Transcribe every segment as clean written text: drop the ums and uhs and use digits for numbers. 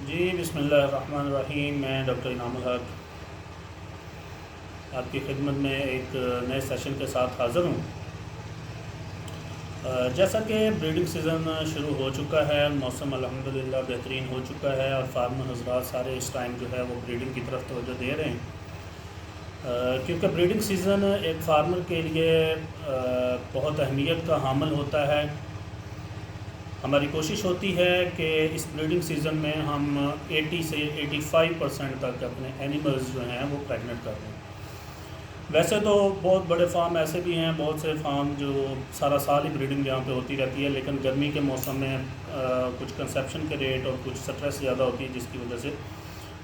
जी बिस्मिल्लाहिर्रहमानिर्रहीम। मैं डॉक्टर इनामुल हक आपकी खिदमत में एक नए सेशन के साथ हाज़िर हूँ। जैसा कि ब्रीडिंग सीज़न शुरू हो चुका है, मौसम अल्हम्दुलिल्लाह बेहतरीन हो चुका है और फार्मर हज़रात सारे इस टाइम जो है वो ब्रीडिंग की तरफ तवज्जो दे रहे हैं। क्योंकि ब्रीडिंग सीज़न एक फार्मर के लिए बहुत अहमियत का हामिल होता है। हमारी कोशिश होती है कि इस ब्रीडिंग सीज़न में हम 80 से 85% तक अपने एनिमल्स जो हैं वो प्रेग्नेंट कर दें। वैसे तो बहुत बड़े फार्म ऐसे भी हैं, बहुत से फार्म जो सारा साल ही ब्रीडिंग यहाँ पे होती रहती है, लेकिन गर्मी के मौसम में कुछ कंसेप्शन के रेट और कुछ स्ट्रेस ज़्यादा होती है, जिसकी वजह से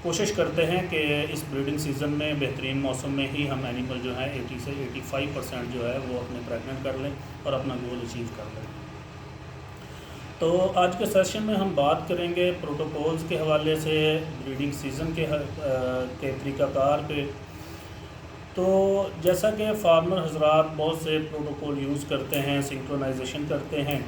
कोशिश करते हैं कि इस ब्रीडिंग सीज़न में बेहतरीन मौसम में ही हम एनिमल जो है 80 से 85% जो है वो अपने प्रेग्नेंट कर लें और अपना गोल अचीव कर लें। तो आज के सेशन में हम बात करेंगे प्रोटोकॉल्स के हवाले से, ब्रीडिंग सीज़न के तरीक़ाकार पे। तो जैसा कि फार्मर हज़रात बहुत से प्रोटोकॉल यूज़ करते हैं, सिंक्रोनाइजेशन करते हैं,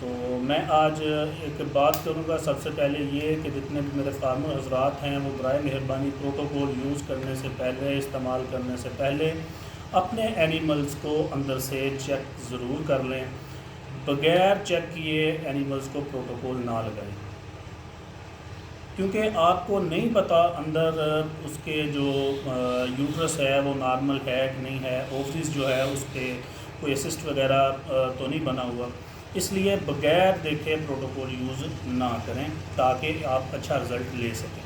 तो मैं आज एक बात करूँगा। सबसे पहले ये कि जितने भी मेरे फार्मर हज़रात हैं वो बराए मेहरबानी प्रोटोकॉल यूज़ करने से पहले, इस्तेमाल करने से पहले अपने एनिमल्स को अंदर से चेक ज़रूर कर लें। बग़ैर चेक किए एनिमल्स को प्रोटोकॉल ना लगाएं, क्योंकि आपको नहीं पता अंदर उसके जो यूट्रस है वो नॉर्मल है कि नहीं है, ओवरीज जो है उस पर कोई सिस्ट वगैरह तो नहीं बना हुआ। इसलिए बग़ैर देखे प्रोटोकॉल यूज़ ना करें ताकि आप अच्छा रिज़ल्ट ले सकें।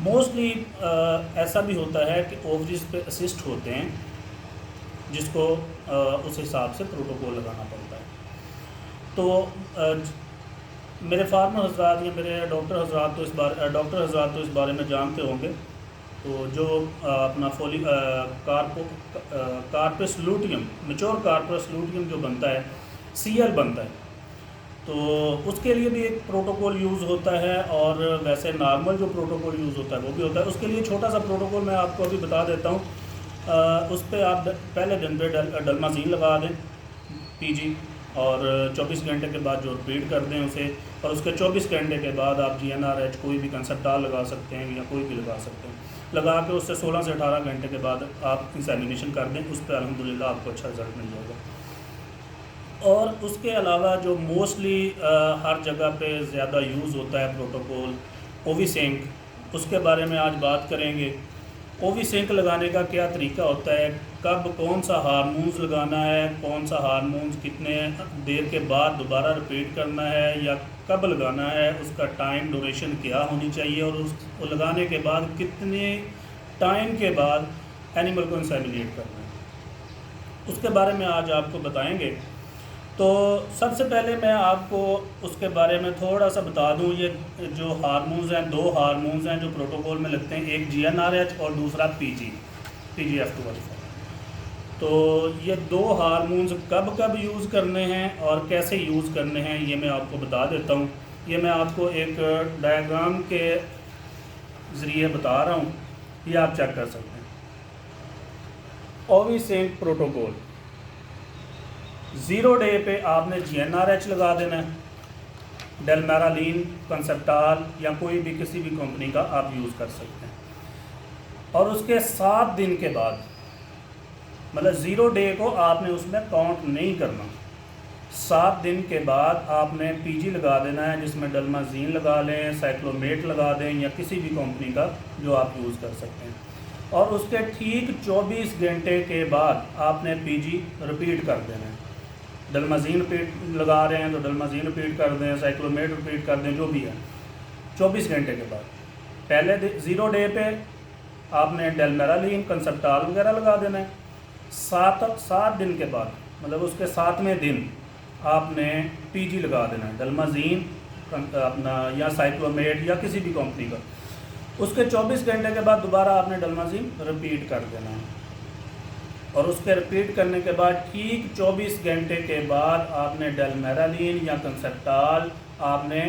मोस्टली ऐसा भी होता है कि ओवरीज पे असिस्ट होते हैं, जिसको उस हिसाब से प्रोटोकॉल लगाना पड़ता है। तो मेरे फार्मर हज़रात या मेरे डॉक्टर हज़रात तो इस बारे में जानते होंगे। तो जो अपना corpus luteum, mature corpus luteum जो बनता है, सीएल बनता है, तो उसके लिए भी एक प्रोटोकॉल यूज़ होता है और वैसे नॉर्मल जो प्रोटोकॉल यूज़ होता है वो भी होता है। उसके लिए छोटा सा प्रोटोकॉल मैं आपको अभी बता देता हूँ। उस पर आप पहले दिन पे डलमाजीन लगा दें पीजी, और 24 घंटे के बाद जो रिपीट कर दें उसे, और उसके 24 घंटे के बाद आप GnRH कोई भी कंसेप्टाल लगा सकते हैं या कोई भी लगा सकते हैं। लगा के उससे 16 से 18 घंटे के बाद आप इंसेमिनेशन कर दें, उस पर अल्हम्दुलिल्लाह आपको अच्छा रिज़ल्ट मिल जाएगा। और उसके अलावा जो मोस्टली हर जगह पे ज़्यादा यूज़ होता है प्रोटोकॉल, ओविसिंक, उसके बारे में आज बात करेंगे। ओविसिंक लगाने का क्या तरीका होता है, कब कौन सा हार्मोन्स लगाना है, कौन सा हार्मोन्स कितने देर के बाद दोबारा रिपीट करना है या कब लगाना है, उसका टाइम ड्यूरेशन क्या होनी चाहिए, और उसको लगाने के बाद कितने टाइम के बाद एनिमल को इंसेमिनेट करना है, उसके बारे में आज आपको बताएंगे। तो सबसे पहले मैं आपको उसके बारे में थोड़ा सा बता दूं। ये जो हार्मोन्स हैं, दो हार्मोन्स हैं जो प्रोटोकॉल में लगते हैं, एक GnRH और दूसरा PGF2। तो ये दो हार्मोन्स कब कब यूज़ करने हैं और कैसे यूज़ करने हैं ये मैं आपको बता देता हूँ। ये मैं आपको एक डायग्राम के ज़रिए बता रहा हूँ, ये आप चेक कर सकते हैं। ओविसिंक प्रोटोकॉल 0 डे पे आपने GnRH लगा देना है, डेलमेरालीन, कंसेप्टाल या कोई भी किसी भी कंपनी का आप यूज़ कर सकते हैं। और उसके 7 दिन के बाद, मतलब 0 डे को आपने उसमें काउंट नहीं करना, 7 दिन के बाद आपने PG लगा देना है, जिसमें डलमाजीन लगा लें, साइक्लोमेट लगा दें या किसी भी कंपनी का जो आप यूज़ कर सकते हैं। और उसके ठीक 24 घंटे के बाद आपने PG रिपीट कर देना है। डलमाजीन रिपीट लगा रहे हैं तो डलमाजीन रिपीट कर दें, साइक्लोमेट रिपीट कर दें, जो भी है 24 घंटे के बाद। पहले 0 डे पे आपने डेलमेरालीन, कंसेप्टाल वगैरह लगा देना है। 7 दिन के बाद, मतलब उसके 7वें दिन आपने PG लगा देना है, डलमाजीन अपना या साइक्लोमेट या किसी भी कंपनी का। उसके 24 घंटे के बाद दोबारा आपने डलमाजीन रिपीट कर देना है, और उसके रिपीट करने के बाद ठीक 24 घंटे के बाद आपने डेलमेरालीन या कंसेप्टाल आपने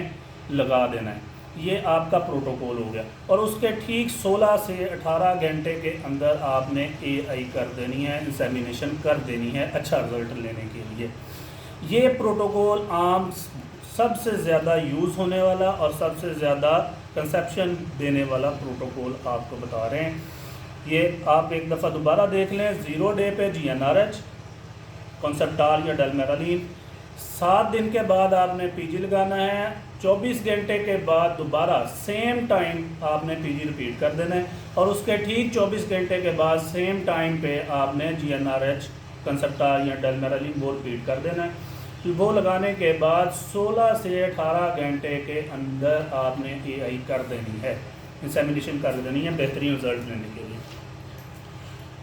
लगा देना है। ये आपका प्रोटोकॉल हो गया। और उसके ठीक 16 से 18 घंटे के अंदर आपने AI कर देनी है, इंसेमिनेशन कर देनी है अच्छा रिज़ल्ट लेने के लिए। ये प्रोटोकॉल आम सबसे ज़्यादा यूज़ होने वाला और सबसे ज़्यादा कंसेप्शन देने वाला प्रोटोकॉल आपको बता रहे हैं। ये आप एक दफ़ा दोबारा देख लें। 0 डे पे GnRH कॉन्सेप्टाल या डेलमेरालीन, 7 दिन के बाद आपने PG लगाना है। 24 घंटे के बाद दोबारा सेम टाइम आपने PG रिपीट कर देना है और उसके ठीक 24 घंटे के बाद सेम टाइम पे आपने GnRH कॉन्सेप्टाल या डेलमेरालीन वो रिपीट कर देना है। वो लगाने के बाद 16 से 18 घंटे के अंदर आपने AI कर देनी है, इंसेमिनेशन कर देनी है बेहतरीन रिजल्ट लेने के लिए।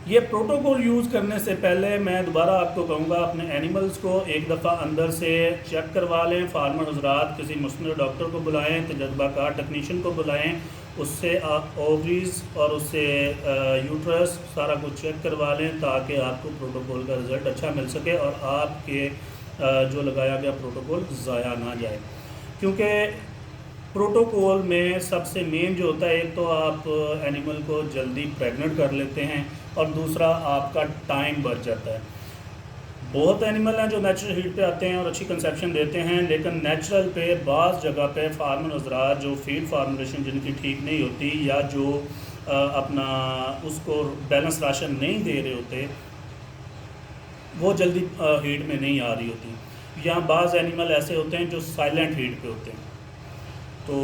ये प्रोटोकॉल यूज़ करने से पहले मैं दोबारा आपको कहूँगा अपने एनिमल्स को एक दफ़ा अंदर से चेक करवा लें। फार्मर हजरात किसी मुस्लिम डॉक्टर को बुलाएं, तजर्बाकार टेक्नीशियन को बुलाएं, उससे आप ओवरीज और उससे यूट्रस सारा कुछ चेक करवा लें ताकि आपको प्रोटोकॉल का रिज़ल्ट अच्छा मिल सके और आपके जो लगाया गया प्रोटोकॉल ज़ाया ना जाए। क्योंकि प्रोटोकॉल में सबसे मेन जो होता है, एक तो आप एनिमल को जल्दी प्रेग्नेंट कर लेते हैं और दूसरा आपका टाइम बच जाता है। बहुत एनिमल हैं जो नेचुरल हीट पे आते हैं और अच्छी कंसेप्शन देते हैं, लेकिन नेचुरल पे बाज़ जगह पे फार्मर हजरात जो फीड फार्मुलेशन जिनकी ठीक नहीं होती या जो अपना उसको बैलेंस राशन नहीं दे रहे होते, वो जल्दी हीट में नहीं आ रही होती। या बाज़ एनिमल ऐसे होते हैं जो साइलेंट हीट पे होते हैं, तो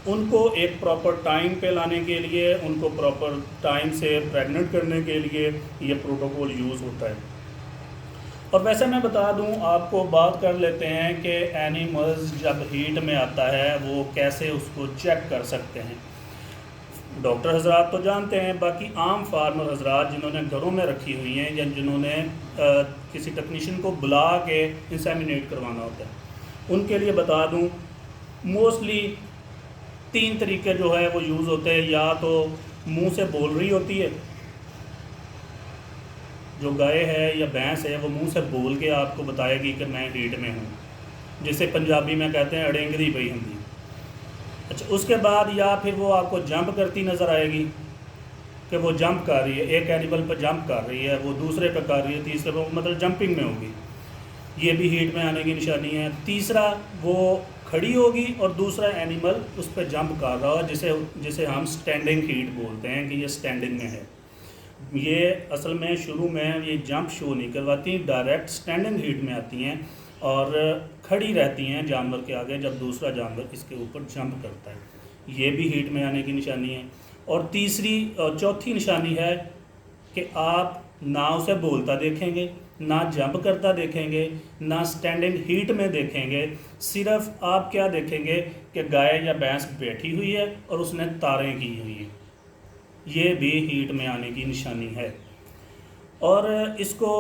उनको एक प्रॉपर टाइम पे लाने के लिए, उनको प्रॉपर टाइम से प्रेग्नेंट करने के लिए ये प्रोटोकॉल यूज़ होता है। और वैसे मैं बता दूं आपको, बात कर लेते हैं कि एनिमल्स जब हीट में आता है वो कैसे उसको चेक कर सकते हैं। डॉक्टर हजरात तो जानते हैं, बाकी आम फार्मर हजरात जिन्होंने घरों में रखी हुई हैं या जिन्होंने किसी टेक्नीशियन को बुला के इंसेमिनेट करवाना होता है, उनके लिए बता दूं मोस्टली 3 तरीके जो है वो यूज़ होते हैं। या तो मुंह से बोल रही होती है, जो गाय है या भैंस है वो मुंह से बोल के आपको बताएगी कि मैं हीट में हूँ, जिसे पंजाबी में कहते हैं अड़ेंगरी पई हिंदी। अच्छा, उसके बाद या फिर वो आपको जंप करती नज़र आएगी कि वो जंप कर रही है, एक एनिमल पर जंप कर रही है, वो दूसरे पर कर रही है, तीसरे पर, मतलब जंपिंग में होगी, ये भी हीट में आने की निशानी है। तीसरा, वो खड़ी होगी और दूसरा एनिमल उस पर जंप कर रहा है, जिसे हम स्टैंडिंग हीट बोलते हैं कि ये स्टैंडिंग में है। ये असल में शुरू में ये जंप शो नहीं करवाती, डायरेक्ट स्टैंडिंग हीट में आती हैं और खड़ी रहती हैं जानवर के आगे जब दूसरा जानवर इसके ऊपर जंप करता है। ये भी हीट में आने की निशानी है। और तीसरी और चौथी निशानी है कि आप ना उसे बोलता देखेंगे, ना जंप करता देखेंगे, ना स्टैंडिंग हीट में देखेंगे, सिर्फ आप क्या देखेंगे कि गाय या भैंस बैठी हुई है और उसने तारें की हुई हैं। ये भी हीट में आने की निशानी है। और इसको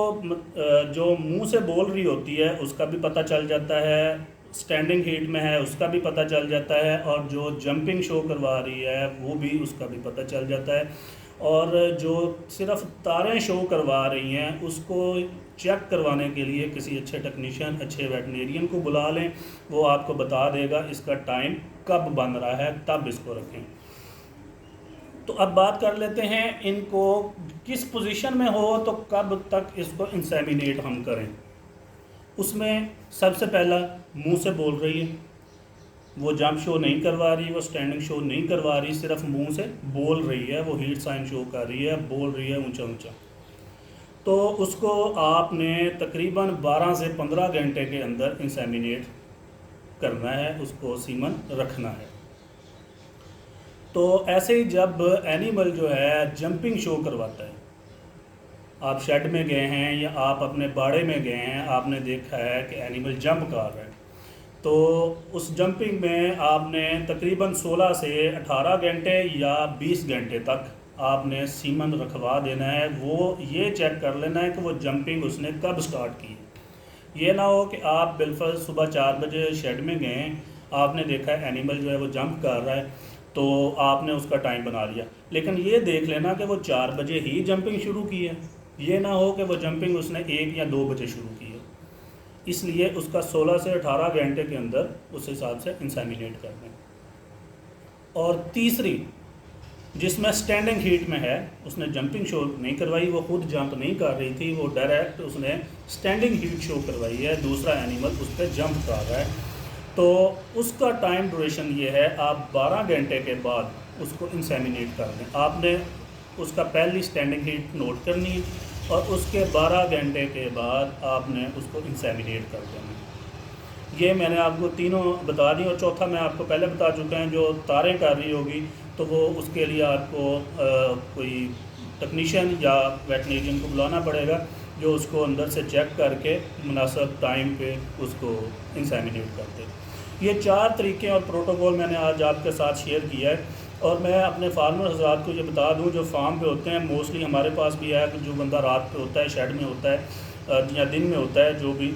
जो मुंह से बोल रही होती है उसका भी पता चल जाता है, स्टैंडिंग हीट में है उसका भी पता चल जाता है, और जो जंपिंग शो करवा रही है वो भी उसका भी पता चल जाता है। और जो सिर्फ तारें शो करवा रही हैं उसको चेक करवाने के लिए किसी अच्छे टेक्नीशियन, अच्छे वेटनेरियन को बुला लें, वो आपको बता देगा इसका टाइम कब बन रहा है, तब इसको रखें। तो अब बात कर लेते हैं इनको किस पोजीशन में हो तो कब तक इसको इंसेमिनेट हम करें। उसमें सबसे पहला, मुंह से बोल रही है, वो जंप शो नहीं करवा रही, वो स्टैंडिंग शो नहीं करवा रही, सिर्फ मुंह से बोल रही है, वो हीट साइन शो कर रही है, बोल रही है ऊंचा ऊंचा, तो उसको आपने तकरीबन 12 से 15 घंटे के अंदर इंसेमिनेट करना है, उसको सीमन रखना है। तो ऐसे ही जब एनिमल जो है जंपिंग शो करवाता है, आप शेड में गए हैं या आप अपने बाड़े में गए हैं, आपने देखा है कि एनिमल जंप कर रहा है, तो उस जंपिंग में आपने तकरीबन 16 से 18 घंटे या 20 घंटे तक आपने सीमन रखवा देना है। वो ये चेक कर लेना है कि वो जंपिंग उसने कब स्टार्ट की है। ये ना हो कि आप बिल्कुल सुबह 4 बजे शेड में गए, आपने देखा है एनिमल जो है वो जंप कर रहा है, तो आपने उसका टाइम बना लिया, लेकिन ये देख लेना कि वो 4 बजे ही जंपिंग शुरू की है। ये ना हो कि वो जंपिंग उसने 1 या 2 बजे शुरू की है। इसलिए उसका 16 से 18 घंटे के अंदर उस हिसाब से इंसेमिनेट कर दें। और तीसरी, जिसमें स्टैंडिंग हीट में है, उसने जंपिंग शो नहीं करवाई, वो खुद जंप नहीं कर रही थी, वो डायरेक्ट उसने स्टैंडिंग हीट शो करवाई है, दूसरा एनिमल उस पर जंप कर रहा है, तो उसका टाइम ड्यूरेशन ये है, आप 12 घंटे के बाद उसको इंसेमिनेट कर दें। आपने उसका पहली स्टैंडिंग हीट नोट करनी है और उसके 12 घंटे के बाद आपने उसको इंसेमिनेट कर देना। ये मैंने आपको तीनों बता दी, और चौथा मैं आपको पहले बता चुका है। जो तारें कर रही होगी तो वो उसके लिए आपको कोई टेक्नीशियन या वेटनेरियन को बुलाना पड़ेगा, जो उसको अंदर से चेक करके मुनासिब टाइम पे उसको इंसेमिनेट करते। ये 4 तरीके और प्रोटोकॉल मैंने आज आपके साथ शेयर किया है। और मैं अपने फार्मर हज़रात को ये बता दूं, जो फार्म पे होते हैं, मोस्टली हमारे पास भी है कि जो बंदा रात पे होता है, शेड में होता है या दिन में होता है, जो भी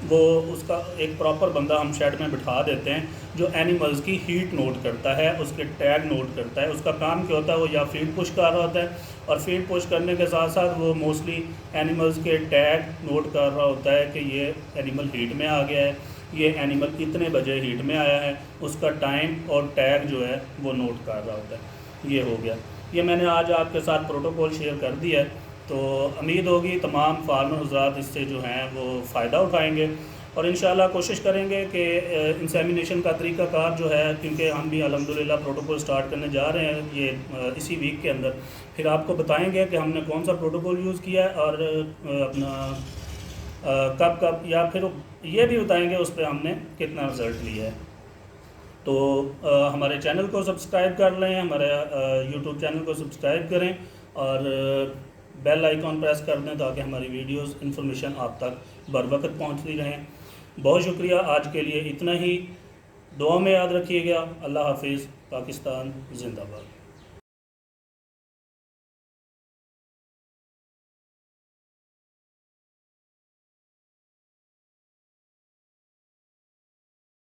वो उसका एक प्रॉपर बंदा हम शेड में बिठा देते हैं, जो एनिमल्स की हीट नोट करता है, उसके टैग नोट करता है। उसका काम क्या होता है, वो या फीड पुश कर रहा होता है, और फीड पुश करने के साथ साथ वो मोस्टली एनिमल्स के टैग नोट कर रहा होता है कि ये एनिमल हीट में आ गया है, ये एनिमल इतने बजे हीट में आया है, उसका टाइम और टैग जो है वो नोट कर रहा होता है। ये हो गया, ये मैंने आज आपके साथ प्रोटोकॉल शेयर कर दिया है। तो उम्मीद होगी तमाम फार्मर हज़रात इससे जो हैं वो फ़ायदा उठाएंगे, और इंशाल्लाह कोशिश करेंगे कि इंसेमिनेशन का तरीक़ाकार जो है, क्योंकि हम भी अल्हम्दुलिल्लाह प्रोटोकॉल स्टार्ट करने जा रहे हैं ये इसी वीक के अंदर, फिर आपको बताएंगे कि हमने कौन सा प्रोटोकॉल यूज़ किया है और अपना कब कब, या फिर ये भी बताएंगे उस पर हमने कितना रिज़ल्ट लिया है। तो हमारे चैनल को सब्सक्राइब कर लें, हमारे यूट्यूब चैनल को सब्सक्राइब करें और बेल आइकॉन प्रेस कर दें, ताकि हमारी वीडियोस इन्फॉर्मेशन आप तक बर वक्त पहुँचती रहें। बहुत शुक्रिया, आज के लिए इतना ही। दुआ में याद रखिएगा। अल्लाह हाफिज़। पाकिस्तान जिंदाबाद।